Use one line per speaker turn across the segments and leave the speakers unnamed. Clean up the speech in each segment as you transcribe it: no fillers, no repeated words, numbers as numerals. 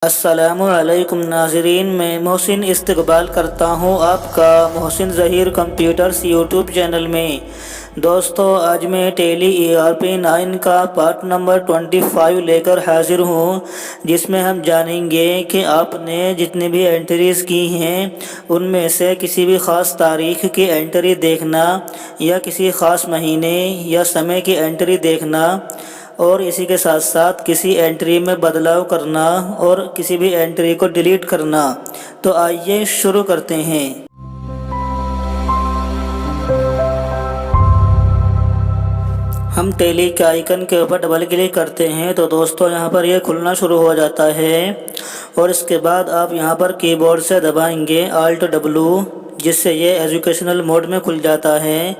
السلام علیکم ناظرین، میں محسن استقبال کرتا ہوں آپ کا محسن ظہیر کمپیوٹرز یوٹیوب چینل میں۔ دوستو، آج میں ٹیلی ERP9 کا پارٹ نمبر 25 لے کر حاضر ہوں، جس میں ہم جانیں گے کہ آپ نے جتنی بھی انٹریز کی ہیں ان میں سے کسی بھی خاص تاریخ کی انٹری دیکھنا یا کسی خاص مہینے یا سمے کی انٹری دیکھنا، اور اسی کے ساتھ ساتھ کسی انٹری میں بدلاؤ کرنا اور کسی بھی انٹری کو ڈیلیٹ کرنا۔ تو آئیے شروع کرتے ہیں۔ ہم ٹیلی کے آئیکن کے اوپر ڈبل کلک کرتے ہیں تو دوستو یہاں پر یہ کھلنا شروع ہو جاتا ہے، اور اس کے بعد آپ یہاں پر کی بورڈ سے دبائیں گے Alt+W، جس سے یہ ایجوکیشنل موڈ میں کھل جاتا ہے۔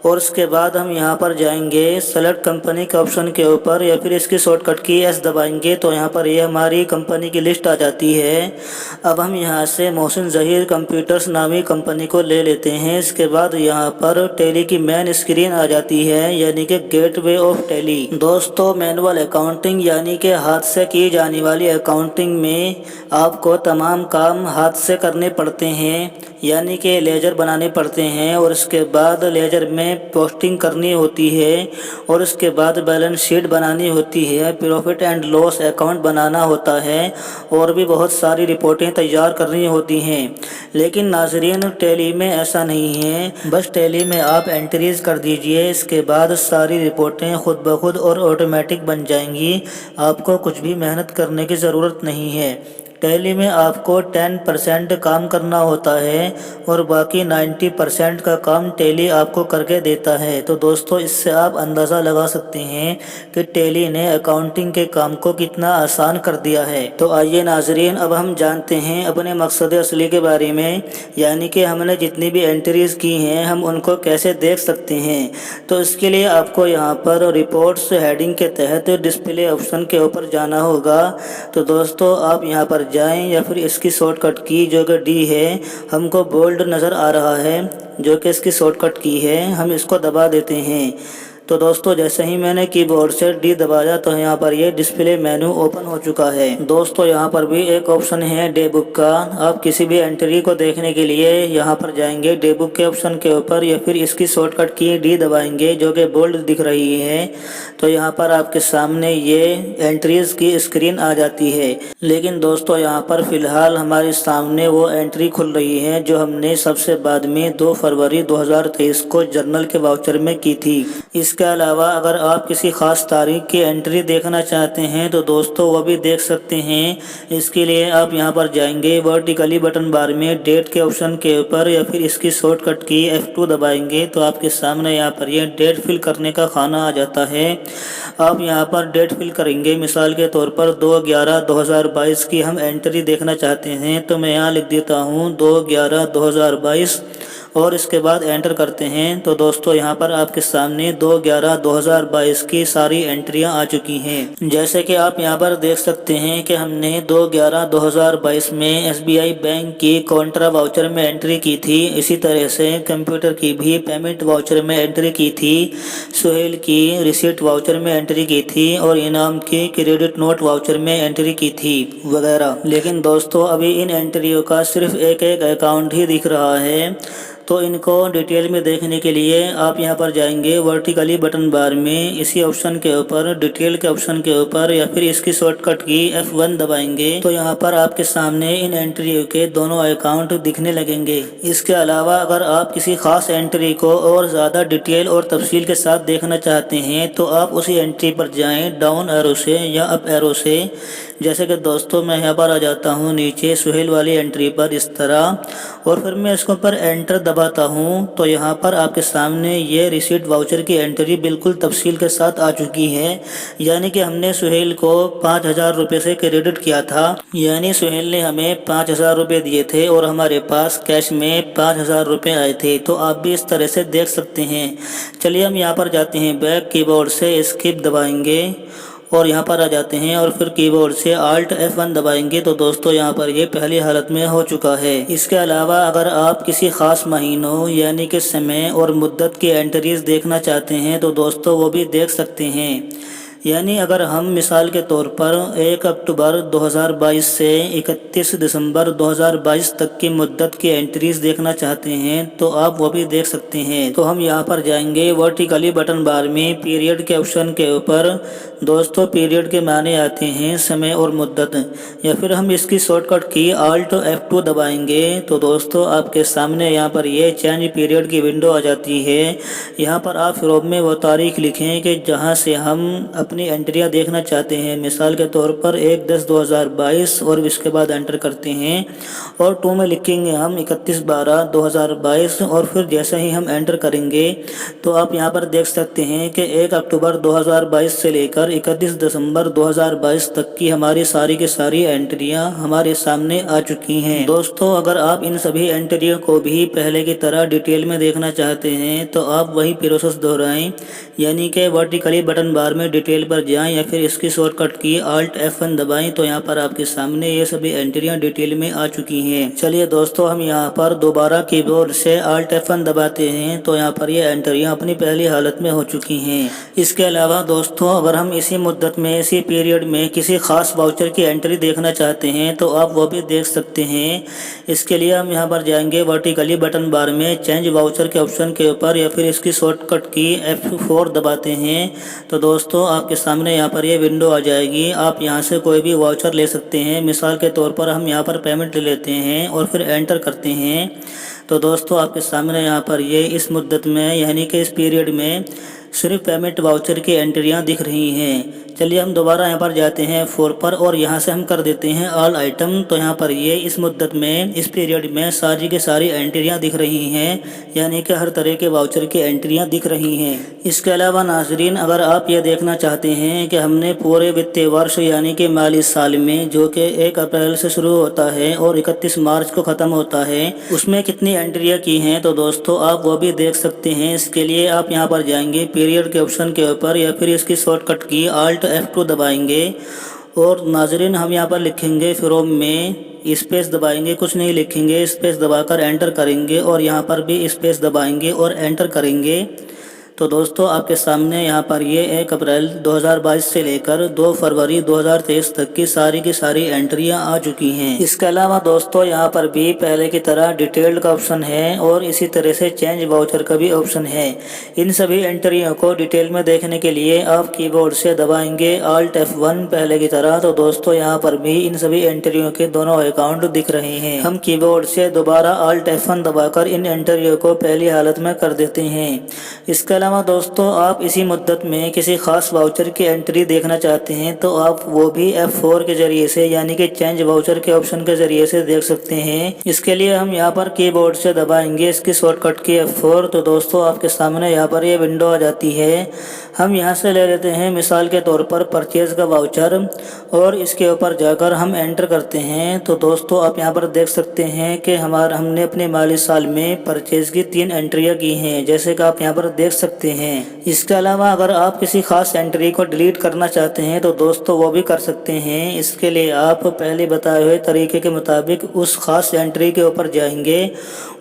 اور اس کے بعد ہم یہاں پر جائیں گے سلیکٹ کمپنی کے آپشن کے اوپر، یا پھر اس کی شارٹ کٹ کی S دبائیں گے تو یہاں پر یہ ہماری کمپنی کی لسٹ آ جاتی ہے۔ اب ہم یہاں سے محسن ظہیر کمپیوٹرز نامی کمپنی کو لے لیتے ہیں۔ اس کے بعد یہاں پر ٹیلی کی مین اسکرین آ جاتی ہے، یعنی کہ گیٹ وے آف ٹیلی۔ دوستو، مینول اکاؤنٹنگ یعنی کہ ہاتھ سے کی جانے والی اکاؤنٹنگ میں آپ کو تمام کام ہاتھ سے کرنے پڑتے ہیں، یعنی کہ لیجر بنانے پڑتے ہیں، اور اس کے بعد لیجر میں پوسٹنگ کرنی ہوتی ہے، اور اس کے بعد بیلنس شیٹ بنانی ہوتی ہے، پروفٹ اینڈ لاس اکاؤنٹ بنانا ہوتا ہے، اور بھی بہت ساری رپورٹیں تیار کرنی ہوتی ہیں۔ لیکن ناظرین، ٹیلی میں ایسا نہیں ہے۔ بس ٹیلی میں آپ انٹریز کر دیجئے، اس کے بعد ساری رپورٹیں خود بخود اور آٹومیٹک بن جائیں گی، آپ کو کچھ بھی محنت کرنے کی ضرورت نہیں ہے۔ ٹیلی میں آپ کو 10% کام کرنا ہوتا ہے، اور باقی 90% کا کام ٹیلی آپ کو کر کے دیتا ہے۔ تو دوستو، اس سے آپ اندازہ لگا سکتے ہیں کہ ٹیلی نے اکاؤنٹنگ کے کام کو کتنا آسان کر دیا ہے۔ تو آئیے ناظرین، اب ہم جانتے ہیں اپنے مقصد اصلی کے بارے میں، یعنی کہ ہم نے جتنی بھی انٹریز کی ہیں ہم ان کو کیسے دیکھ سکتے ہیں۔ تو اس کے لیے آپ کو یہاں پر رپورٹس ہیڈنگ کے تحت ڈسپلے آپشن کے اوپر جانا ہوگا۔ تو دوستو، آپ یہاں پر جائیں، یا پھر اس کی شارٹ کٹ کی جو کہ D ہے، ہم کو بولڈ نظر آ رہا ہے جو کہ اس کی شارٹ کٹ کی ہے، ہم اس کو دبا دیتے ہیں۔ تو دوستو، جیسے ہی میں نے کی بورڈ سے D دبایا تو یہاں پر یہ ڈسپلے مینو اوپن ہو چکا ہے۔ دوستو، یہاں پر بھی ایک آپشن ہے ڈے بک کا۔ آپ کسی بھی انٹری کو دیکھنے کے لیے یہاں پر جائیں گے ڈے بک کے آپشن کے اوپر، یا پھر اس کی شارٹ کٹ کی D دبائیں گے جو کہ بولڈ دکھ رہی ہے، تو یہاں پر آپ کے سامنے یہ انٹریز کی اسکرین آ جاتی ہے۔ لیکن دوستو، یہاں پر فی الحال ہمارے سامنے وہ انٹری کھل رہی ہے جو ہم نے سب سے بعد میں 2 فروری 2023 کو جرنل کے واؤچر میں کی تھی۔ اس کے علاوہ اگر آپ کسی خاص تاریخ کی انٹری دیکھنا چاہتے ہیں تو دوستو وہ بھی دیکھ سکتے ہیں۔ اس کے لیے آپ یہاں پر جائیں گے ورٹیکلی بٹن بار میں ڈیٹ کے آپشن کے اوپر، یا پھر اس کی شارٹ کٹ کی F2 دبائیں گے تو آپ کے سامنے یہاں پر یہ ڈیٹ فل کرنے کا خانہ آ جاتا ہے۔ آپ یہاں پر ڈیٹ فل کریں گے، مثال کے طور پر 2/11/2022 کی ہم انٹری دیکھنا چاہتے ہیں، تو میں یہاں لکھ دیتا ہوں 2/11/2022، اور اس کے بعد انٹر کرتے ہیں۔ تو دوستو، یہاں پر آپ کے سامنے 2/11/2022 کی ساری انٹریاں آ چکی ہیں۔ جیسے کہ آپ یہاں پر دیکھ سکتے ہیں کہ ہم نے 2/11/2022 میں SBI بینک کی کونٹرا واؤچر میں انٹری کی تھی، اسی طرح سے کمپیوٹر کی بھی پیمنٹ واؤچر میں انٹری کی تھی، سہیل کی ریسیٹ واؤچر میں انٹری کی تھی، اور انعام کی کریڈٹ نوٹ واؤچر میں انٹری کی تھی، وغیرہ۔ لیکن دوستو، ابھی ان انٹریوں کا صرف ایک اکاؤنٹ ہی دکھ رہا ہے۔ تو ان کو ڈیٹیل میں دیکھنے کے لیے آپ یہاں پر جائیں گے ورٹیکلی بٹن بار میں اسی آپشن کے اوپر، ڈیٹیل کے آپشن کے اوپر، یا پھر اس کی شارٹ کٹ کی F1 دبائیں گے تو یہاں پر آپ کے سامنے ان انٹریوں کے دونوں اکاؤنٹ دکھنے لگیں گے۔ اس کے علاوہ اگر آپ کسی خاص انٹری کو اور زیادہ ڈیٹیل اور تفصیل کے ساتھ دیکھنا چاہتے ہیں تو آپ اسی انٹری پر جائیں ڈاؤن ایرو سے یا اپ ایرو سے۔ جیسے کہ دوستو، میں یہاں پر آ جاتا ہوں نیچے سہیل والی انٹری پر اس طرح، اور پھر میں اس کو پر انٹر دباتا ہوں تو یہاں پر آپ کے سامنے یہ ریسیٹ واؤچر کی انٹری بالکل تفصیل کے ساتھ آ چکی ہے، یعنی کہ ہم نے سہیل کو 5000 روپے سے کریڈٹ کیا تھا، یعنی سہیل نے ہمیں 5000 روپے دیے تھے اور ہمارے پاس کیش میں 5000 روپے آئے تھے۔ تو آپ بھی اس طرح سے دیکھ سکتے ہیں۔ چلیے ہم یہاں پر جاتے ہیں بیک، کی بورڈ سے اسکپ دبائیں گے اور یہاں پر آ جاتے ہیں، اور پھر کی بورڈ سے Alt F1 دبائیں گے تو دوستو یہاں پر یہ پہلی حالت میں ہو چکا ہے۔ اس کے علاوہ اگر آپ کسی خاص مہینوں یعنی کہ سمے اور مدت کی انٹریز دیکھنا چاہتے ہیں تو دوستو وہ بھی دیکھ سکتے ہیں۔ यानी अगर हम मिसाल के तौर पर 1 अक्टूबर 2022 से 31 दिसंबर 2022 तक की मुद्दत की एंट्रीज देखना चाहते हैं तो आप वो भी देख सकते हैं। तो हम यहाँ पर जाएंगे वर्टिकली बटन बार में पीरियड के ऑप्शन के ऊपर। दोस्तों पीरियड के माने आते हैं समय और मुद्दत, या फिर हम इसकी शॉर्टकट की Alt F2 दबाएंगे तो दोस्तों आपके सामने यहाँ पर ये चेंज पीरियड की विंडो आ जाती है। यहाँ पर आप फिर में वो तारीख लिखें कि जहाँ से हम अपनी एंट्रियाँ देखना चाहते हैं। मिसाल के तौर पर 1/10/2022 और इसके बाद एंटर करते हैं और 2 में लिखेंगे हम 31/12/2022 और फिर जैसे ही हम एंटर करेंगे तो आप यहाँ पर देख सकते हैं कि 1 अक्टूबर 2022 से लेकर 31 दिसंबर 2022 तक की हमारी सारी की सारी एंट्रियाँ हमारे सामने आ चुकी हैं। दोस्तों अगर आप इन सभी एंट्रियों को भी पहले की तरह डिटेल में देखना चाहते हैं तो आप वही प्रोसेस दोहराएं, यानी कि वर्टिकली बटन बार में डिटेल पर जाएं या फिर इसकी शॉर्टकट की Alt F1 दबाएं तो यहाँ पर आपके सामने ये सभी एंट्रियाँ डिटेल में आ चुकी हैं। चलिए दोस्तों हम यहाँ पर दोबारा कीबोर्ड से Alt F1 दबाते हैं तो यहाँ पर ये एंट्रियाँ अपनी पहली हालत में हो चुकी हैं। इसके अलावा दोस्तों अगर हम इसी मुद्दत में इसी पीरियड में किसी खास वाउचर की एंट्री देखना चाहते हैं तो आप वो भी देख सकते हैं। इसके लिए हम यहाँ पर जाएंगे वर्टिकली बटन बार में चेंज वाउचर के ऑप्शन के ऊपर या फिर इसकी शॉर्टकट की F4 दबाते हैं तो दोस्तों आपके सामने यहाँ पर ये विंडो आ जाएगी। आप यहाँ से कोई भी वाउचर ले सकते हैं। मिसाल के तौर पर हम यहाँ पर पेमेंट ले लेते हैं और फिर एंटर करते हैं तो दोस्तों आपके सामने यहाँ पर ये इस मुद्दत में यानी कि इस पीरियड में सिर्फ पेमेंट वाउचर की एंट्रियाँ दिख रही हैं। चलिए हम दोबारा यहाँ पर जाते हैं F4 पर और यहाँ से हम कर देते हैं ऑल आइटम तो यहाँ पर ये इस मुद्दत में इस पीरियड में सारी की सारी एंट्रियाँ दिख रही हैं, यानी कि हर तरह के वाउचर की एंट्रियाँ दिख रही हैं। इसके अलावा नाजरीन अगर आप ये देखना चाहते हैं कि हमने पूरे वित्तीय वर्ष यानी कि माली साल में जो कि 1 अप्रैल से शुरू होता है और 31 मार्च को ख़त्म होता है उसमें कितनी एंट्रियाँ की हैं तो दोस्तों आप वो भी देख सकते हैं। इसके लिए आप यहाँ पर जाएंगे पीरियड के ऑप्शन के ऊपर या फिर इसकी शॉर्टकट की Alt F2 दबाएंगे और नाजरीन हम यहाँ पर लिखेंगे फ्रॉम में स्पेस दबाएंगे, कुछ नहीं लिखेंगे, स्पेस दबाकर एंटर करेंगे और यहाँ पर भी स्पेस दबाएंगे और एंटर करेंगे तो दोस्तों आपके सामने यहाँ पर ये 1 अप्रैल 2022 से लेकर 2 फरवरी 2023 तक की सारी एंट्रियाँ आ चुकी हैं। इसके अलावा दोस्तों यहाँ पर भी पहले की तरह डिटेल्ड का ऑप्शन है और इसी तरह से चेंज वाउचर का भी ऑप्शन है। इन सभी एंट्रियों को डिटेल में देखने के लिए आप कीबोर्ड से दबाएंगे Alt F1 पहले की तरह तो दोस्तों यहाँ पर भी इन सभी एंट्रियों के दोनों अकाउंट दिख रहे हैं। हम कीबोर्ड से दोबारा Alt F1 दबाकर इन एंट्रियों को पहली हालत में कर देते हैं। इसके अलावा दोस्तों आप इसी मुद्दत में किसी खास वाउचर की एंट्री देखना चाहते हैं तो आप वो भी F4 के जरिए से यानी कि चेंज वाउचर के ऑप्शन के जरिए से देख सकते हैं। इसके लिए हम यहाँ पर कीबोर्ड से दबाएंगे इसकी शॉर्टकट की F4 तो दोस्तों आपके सामने यहाँ पर ये विंडो आ जाती है। हम यहाँ से ले लेते हैं मिसाल के तौर पर परचेज का वाउचर और इसके ऊपर जाकर हम एंटर करते हैं तो दोस्तों आप यहाँ पर देख सकते हैं कि हमने अपने माली साल में परचेज की 3 एंट्रियाँ की हैं, जैसे कि आप यहाँ पर देख सकते हैं। इसके अलावा अगर आप किसी खास एंट्री को डिलीट करना चाहते हैं तो दोस्तों वो भी कर सकते हैं। इसके लिए आप पहले बताए हुए तरीके के मुताबिक उस खास एंट्री के ऊपर जाएंगे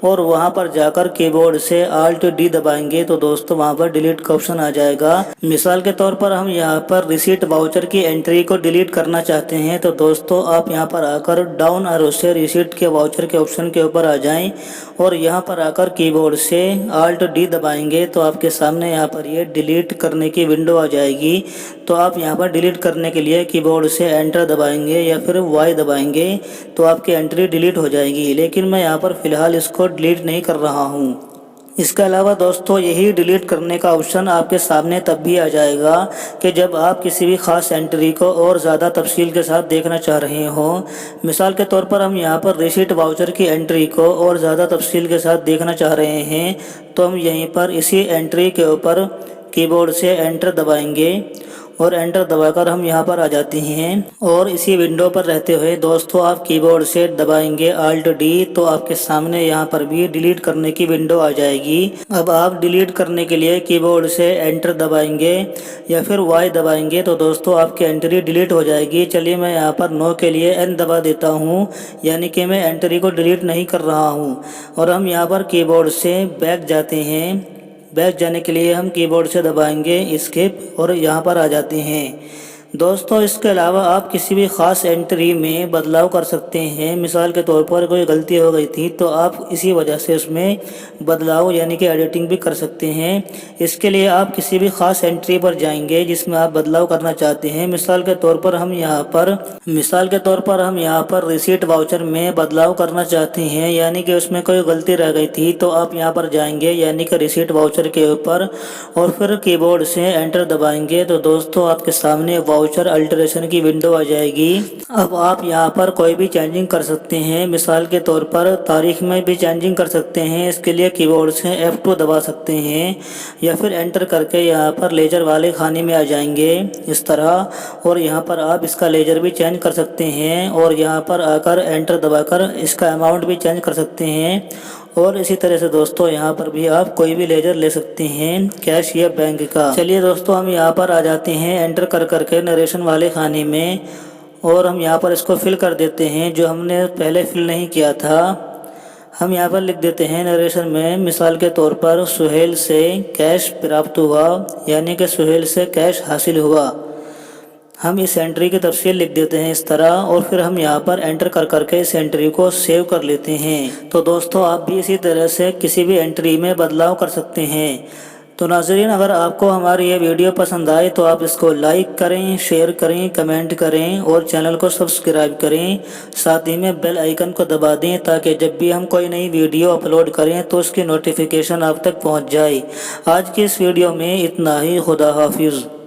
और वहां पर जाकर कीबोर्ड से Alt D दबाएंगे तो दोस्तों वहां पर डिलीट का ऑप्शन आ जाएगा। मिसाल के तौर पर हम यहां पर रिसीट वाउचर की एंट्री को डिलीट करना चाहते हैं तो दोस्तों आप यहां पर आकर डाउन एरो से रिसीट के वाउचर के ऑप्शन के ऊपर आ जाएं और यहां पर आकर कीबोर्ड से Alt D दबाएंगे तो आपके सामने यहां पर ये डिलीट करने की विंडो आ जाएगी। तो आप यहां पर डिलीट करने के लिए कीबोर्ड से एंटर दबाएंगे या फिर Y दबाएंगे तो आपकी एंट्री डिलीट हो जाएगी, लेकिन मैं यहां पर फिलहाल इसको डिलीट नहीं कर रहा हूं। इसके अलावा दोस्तों यही डिलीट करने का ऑप्शन आपके सामने तब भी आ जाएगा कि जब आप किसी भी खास एंट्री को और ज़्यादा तफसील के साथ देखना चाह रहे हो। मिसाल के तौर पर हम यहां पर रिसीट वाउचर की एंट्री को और ज़्यादा तफसील के साथ देखना चाह रहे हैं तो हम यहीं पर इसी एंट्री के ऊपर कीबोर्ड से एंटर दबाएंगे और एंटर दबाकर हम यहां पर आ जाते हैं और इसी विंडो पर रहते हुए दोस्तों आप कीबोर्ड से दबाएंगे Alt D तो आपके सामने यहां पर भी डिलीट करने की विंडो आ जाएगी। अब आप डिलीट करने के लिए कीबोर्ड से एंटर दबाएंगे या फिर Y दबाएंगे तो दोस्तों आपकी एंट्री डिलीट हो जाएगी। चलिए मैं यहां पर नो के लिए N दबा देता हूं, यानी कि मैं एंट्री को डिलीट नहीं कर रहा हूं और हम यहां पर कीबोर्ड से बैक जाते हैं। बैक जाने के लिए हम कीबोर्ड से दबाएंगे एस्केप और यहाँ पर आ जाते हैं। दोस्तों इसके अलावा आप किसी भी ख़ास एंट्री में बदलाव कर सकते हैं। मिसाल के तौर पर कोई गलती हो गई थी तो आप इसी वजह से उसमें बदलाव यानी कि एडिटिंग भी कर सकते हैं। इसके लिए आप किसी भी ख़ास एंट्री पर जाएंगे जिसमें आप बदलाव करना चाहते हैं। मिसाल के तौर पर हम यहाँ पर रिसीट वाउचर में बदलाव करना चाहते हैं, यानी कि उसमें कोई गलती रह गई थी तो आप यहाँ पर जाएंगे यानी कि रिसीट वाउचर के ऊपर और फिर कीबोर्ड से एंटर दबाएंगे तो दोस्तों आपके सामने वाउचर अल्टरेशन की विंडो आ जाएगी। अब आप यहाँ पर कोई भी चेंजिंग कर सकते हैं। मिसाल के तौर पर तारीख में भी चेंजिंग कर सकते हैं। इसके लिए कीबोर्ड से F2 दबा सकते हैं या फिर एंटर करके यहाँ पर लेजर वाले खाने में आ जाएंगे इस तरह, और यहाँ पर आप इसका लेजर भी चेंज कर सकते हैं और यहाँ पर आकर एंटर दबाकर इसका अमाउंट भी चेंज कर सकते हैं। और इसी तरह से दोस्तों यहाँ पर भी आप कोई भी लेजर ले सकते हैं, कैश या बैंक का। चलिए दोस्तों हम यहाँ पर आ जाते हैं एंटर कर करके नरेशन वाले खाने में, और हम यहाँ पर इसको फिल कर देते हैं जो हमने पहले फिल नहीं किया था। हम यहाँ पर लिख देते हैं नरेशन में, मिसाल के तौर पर सुहेल से कैश प्राप्त हुआ, यानी कि सुहेल से कैश हासिल हुआ। हम इस एंट्री की तफसील लिख देते हैं इस तरह, और फिर हम यहाँ पर एंटर कर करके इस एंट्री को सेव कर लेते हैं। तो दोस्तों आप भी इसी तरह से किसी भी एंट्री में बदलाव कर सकते हैं। तो नाज़रीन, अगर आपको हमारी ये वीडियो पसंद आए तो आप इसको लाइक करें, शेयर करें, कमेंट करें और चैनल को सब्सक्राइब करें। साथ ही में बेल आइकन को दबा दें ताकि जब भी हम कोई नई वीडियो अपलोड करें तो उसकी नोटिफिकेशन आप तक पहुंच जाए। आज की इस वीडियो में इतना ही। खुदा हाफिज़।